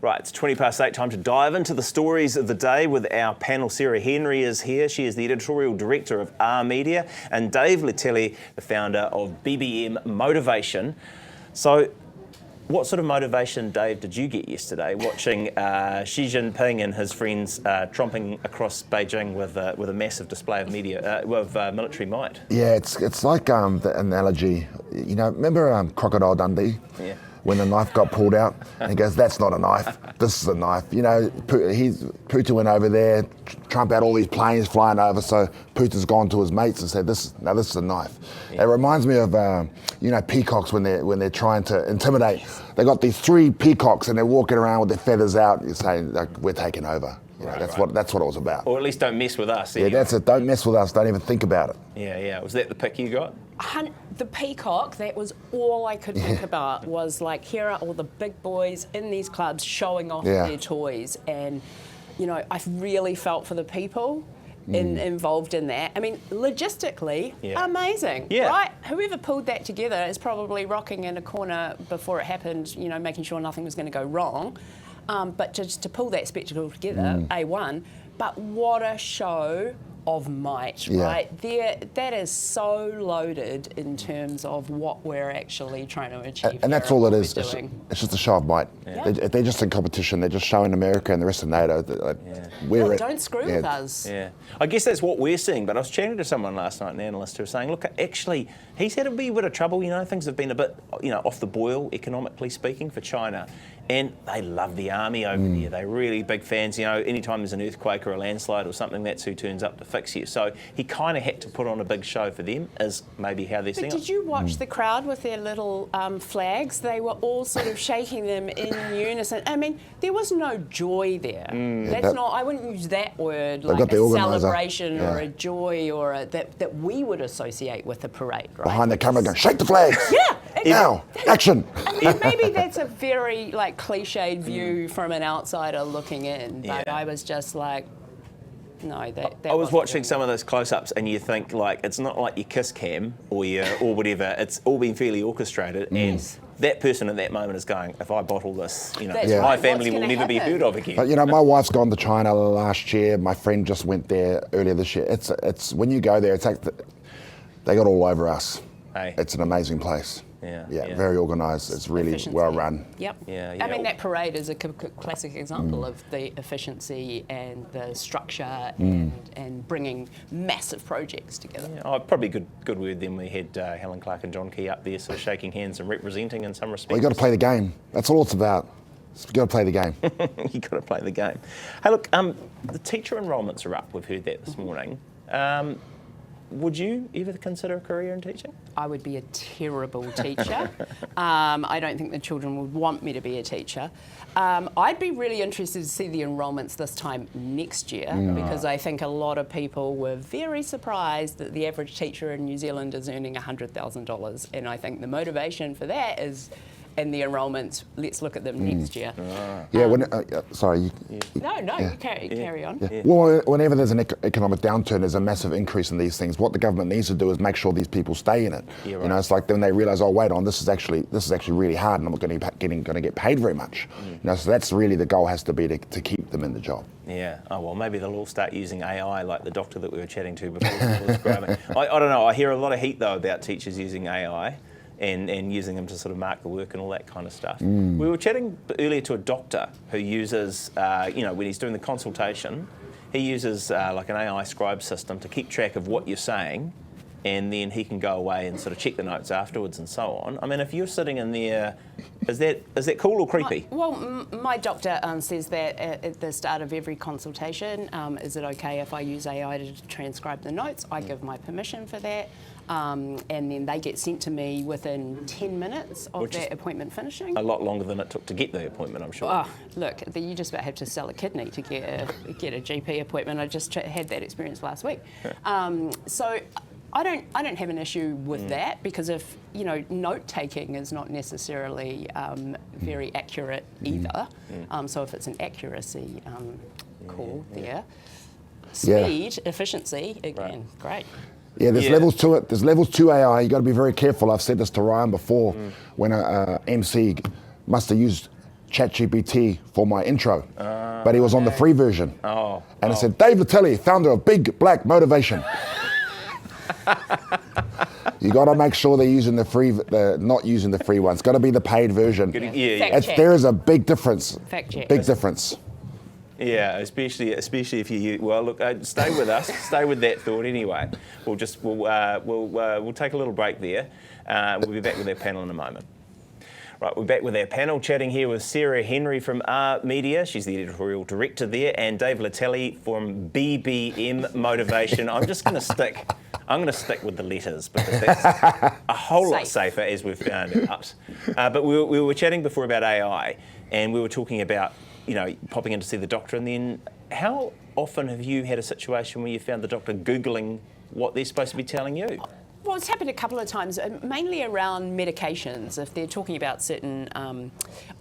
Right, it's 8:20, time to dive into the stories of the day with our panel. Sarah Henry is here. She is the Editorial Director of R Media, and Dave Letele, the founder of BBM Motivation. So, what sort of motivation, Dave, did you get yesterday watching Xi Jinping and his friends tromping across Beijing with a massive display of military might? Yeah, it's like the analogy. You know, remember Crocodile Dundee? Yeah. When the knife got pulled out, and he goes, "That's not a knife. This is a knife." You know, Putin went over there, Trump had all these planes flying over, so Putin's gone to his mates and said, "This is a knife." Yeah. It reminds me of peacocks when they're trying to intimidate. They got these 3 peacocks and they're walking around with their feathers out, and saying, like, "We're taking over." You know, that's what it was about. Or at least don't mess with us. Yeah, that's it. Don't mess with us. Don't even think about it. Yeah. Was that the pick you got? The peacock, that was all I could think about, was like, here are all the big boys in these clubs showing off their toys. And, you know, I've really felt for the people involved in that. I mean, logistically, amazing, right? Whoever pulled that together is probably rocking in a corner before it happened, you know, making sure nothing was going to go wrong. But just to pull that spectacle together, A1, but what a show of might, right? That is so loaded in terms of what we're actually trying to achieve. And that's all it is. It's just a show of might. Yeah. They're just in competition. They're just showing America and the rest of NATO that don't screw with us. Yeah, I guess that's what we're seeing. But I was chatting to someone last night, an analyst, who was saying, look, actually, he's had a wee bit of trouble. You know, things have been a bit, off the boil, economically speaking, for China. And they love the army over there. They're really big fans. You know, anytime there's an earthquake or a landslide or something, that's who turns up to fix you. So he kind of had to put on a big show for them, is maybe how they're seeing it. But did you watch the crowd with their little flags? They were all sort of shaking them in unison. I mean, there was no joy there. I wouldn't use that word, like a celebration or a joy or that we would associate with a parade, right? Behind the camera going, shake the flags! Yeah! Now, action! And maybe that's a very cliched view from an outsider looking in, but I was just like, no, that I was watching some of those close-ups, and you think, like, it's not like your kiss cam or whatever. It's all been fairly orchestrated, and that person at that moment is going, if I bottle this, my family will never be heard of again. But, my wife's gone to China last year. My friend just went there earlier this year. It's when you go there, it's like they got all over us. Hey. It's an amazing place. Yeah, very organised. It's really well run. Yep. Yeah. I mean, that parade is a classic example of the efficiency and the structure and bringing massive projects together. Yeah, probably good word then we had Helen Clark and John Key up there sort of shaking hands and representing in some respects. Well, you got to play the game. That's all it's about. You've got to play the game. You got to play the game. Hey, look, the teacher enrolments are up. We've heard that this morning. Would you ever consider a career in teaching? I would be a terrible teacher. I don't think the children would want me to be a teacher. I'd be really interested to see the enrolments this time next year because I think a lot of people were very surprised that the average teacher in New Zealand is earning $100,000, and I think the motivation for that is, and the enrolments, let's look at them next year. Sorry. You carry on. Yeah. Well, whenever there's an economic downturn, there's a massive increase in these things. What the government needs to do is make sure these people stay in it. Yeah, right. It's like then they realise, oh, wait on, this is actually really hard, and I'm not going to get paid very much. So that's really the goal has to be to keep them in the job. Yeah. Oh, well, maybe they'll all start using AI, like the doctor that we were chatting to before. I don't know. I hear a lot of heat though about teachers using AI. And using them to sort of mark the work and all that kind of stuff. We were chatting earlier to a doctor who uses, when he's doing the consultation, he uses like an AI scribe system to keep track of what you're saying, and then he can go away and sort of check the notes afterwards and so on. I mean, if you're sitting in there, is that cool or creepy? My doctor says that at the start of every consultation, is it okay if I use AI to transcribe the notes? I give my permission for that. And then they get sent to me within 10 minutes of that appointment finishing. A lot longer than it took to get the appointment, I'm sure. Oh, look, you just about have to sell a kidney to get a GP appointment. I just had that experience last week. So I don't have an issue with that because if note taking is not necessarily very accurate either. So if it's an accuracy call there, speed, efficiency again, great. Yeah, there's levels to it. There's levels to AI. You've got to be very careful. I've said this to Ryan before when a MC must have used ChatGPT for my intro, but he was on the free version. And it said, Dave Letele, founder of Big Black Motivation. You got to make sure they're using the free, not using the free one. It's got to be the paid version. There is a big difference. Fact check. Big difference. Yeah, especially if you. Well, look, stay with us. Stay with that thought anyway. We'll take a little break there. We'll be back with our panel in a moment. Right, we're back with our panel, chatting here with Sarah Henry from R Media. She's the editorial director there, and Dave Letele from BBM Motivation. I'm going to stick with the letters because that's a whole lot safer, as we've found out. But we were chatting before about AI, and we were talking about, popping in to see the doctor, and then how often have you had a situation where you found the doctor Googling what they're supposed to be telling you? Well, it's happened a couple of times, mainly around medications. If they're talking about certain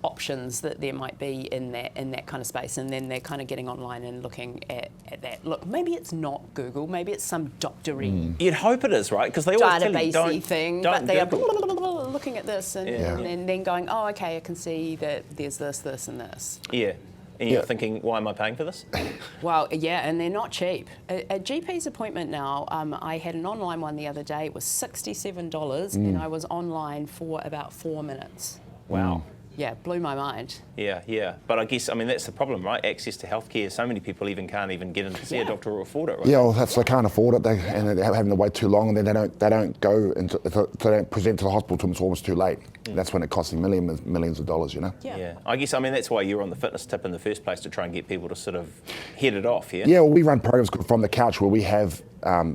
options that there might be in that kind of space, and then they're kind of getting online and looking at that. Look, maybe it's not Google, maybe it's some doctory. You'd hope it is, right? Because they always tell you, databasey thing, but they Google. are looking at this and then going, oh, okay, I can see that there's this, and this. Yeah. And you're thinking, why am I paying for this? Well, yeah, and they're not cheap. A GP's appointment now, I had an online one the other day. It was $67, and I was online for about 4 minutes. Wow. Yeah, blew my mind. Yeah. But I guess, that's the problem, right? Access to healthcare. So many people can't even get in to see a doctor or afford it, right? Yeah, well, they can't afford it, and they're having to wait too long, and then they don't go into, if they don't present to the hospital until it's almost too late. That's when it costs them millions of dollars, Yeah. I guess, that's why you're on the fitness tip in the first place, to try and get people to sort of head it off, yeah? Yeah, well, we run programs from the couch where we have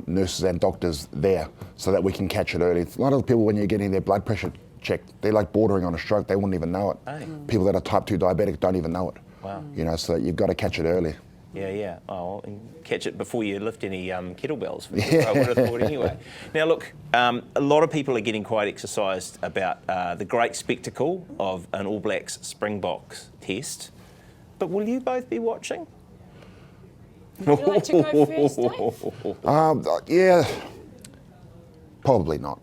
nurses and doctors there so that we can catch it early. A lot of people, when you're getting their blood pressure checked, they're like bordering on a stroke, they wouldn't even know it. Hey. People that are type 2 diabetic don't even know it. Wow. So you've got to catch it early. Yeah. Oh, and catch it before you lift any kettlebells. I would have thought anyway. Now, look, a lot of people are getting quite exercised about the great spectacle of an All Blacks Springboks test. But will you both be watching? Would you like to go first, Dave? Yeah, probably not.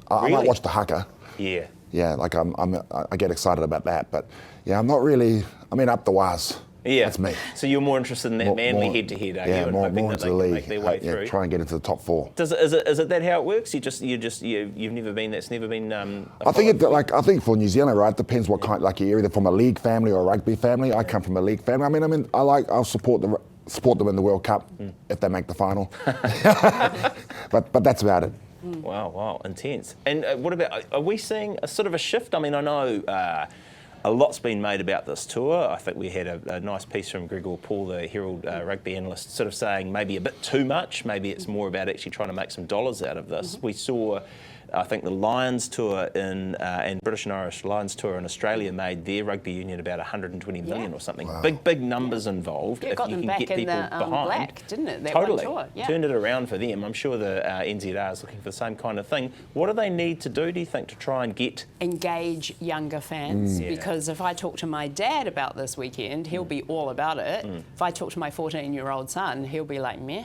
I Really? might watch the haka. Yeah. Yeah, like I get excited about that, but yeah, I'm not really. Up the waz. Yeah, that's me. So you're more interested in that Manly head-to-head, are you? Yeah, and more hoping that into they the can league. make their way through. Try and get into the top 4. Is it that how it works? You've never been. That's never been. I think for New Zealand, right? It depends what kind. Like you're either from a league family or a rugby family. I come from a league family. I'll support them in the World Cup if they make the final. but that's about it. Wow, intense. And what about? Are we seeing a sort of a shift? I know. A lot's been made about this tour. I think we had a nice piece from Gregor Paul, the Herald rugby analyst, sort of saying maybe a bit too much. Maybe it's more about actually trying to make some dollars out of this. We saw, I think, the Lions tour and British and Irish Lions tour in Australia made their rugby union about 120 million or something. Wow. Big numbers involved. It got them back in the black, didn't it? That totally. One tour. Yeah. Turned it around for them. I'm sure the NZR is looking for the same kind of thing. What do they need to do you think, to try and engage younger fans? Because if I talk to my dad about this weekend, he'll be all about it. If I talk to my 14-year-old son, he'll be like, meh.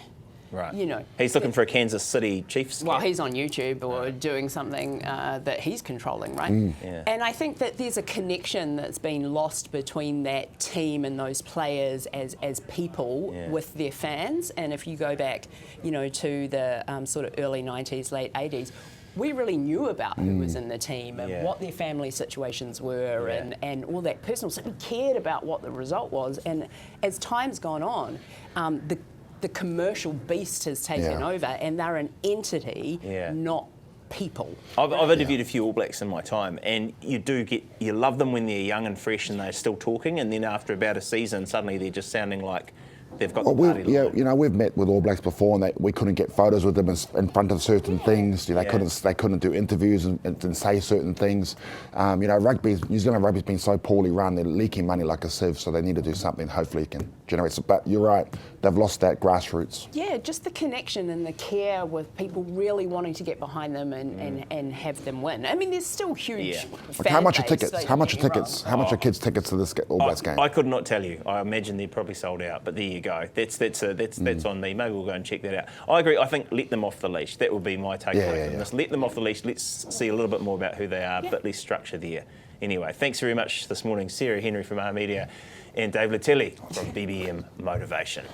Right. He's looking for a Kansas City Chiefs game. Well, he's on YouTube or doing something that he's controlling, right? Yeah. And I think that there's a connection that's been lost between that team and those players as people with their fans. And if you go back, to the sort of early 90s, late 80s, we really knew about who was in the team and what their family situations were and all that personal stuff. We cared about what the result was. And as time's gone on, the commercial beast has taken over, and they're an entity, not people. I've interviewed a few All Blacks in my time, and you love them when they're young and fresh and they're still talking, and then after about a season, suddenly they're just sounding like they've got the party. We've met with All Blacks before, and we couldn't get photos with them in front of certain things. They couldn't do interviews and say certain things. New Zealand rugby's been so poorly run; they're leaking money like a sieve. So they need to do something. Hopefully, it can generate some. But you're right; they've lost that grassroots. Yeah, just the connection and the care with people really wanting to get behind them and have them win. There's still huge. Fan how much are base, tickets? How much are tickets? How much are kids' tickets to this All Blacks game? I could not tell you. I imagine they're probably sold out. But there you go. That's on me. Maybe we'll go and check that out. I agree. I think let them off the leash. That would be my takeaway from this. Let them off the leash. Let's see a little bit more about who they are, a bit less structure there. Anyway, thanks very much this morning, Sarah Henry from R Media and Dave Letele from BBM Motivation.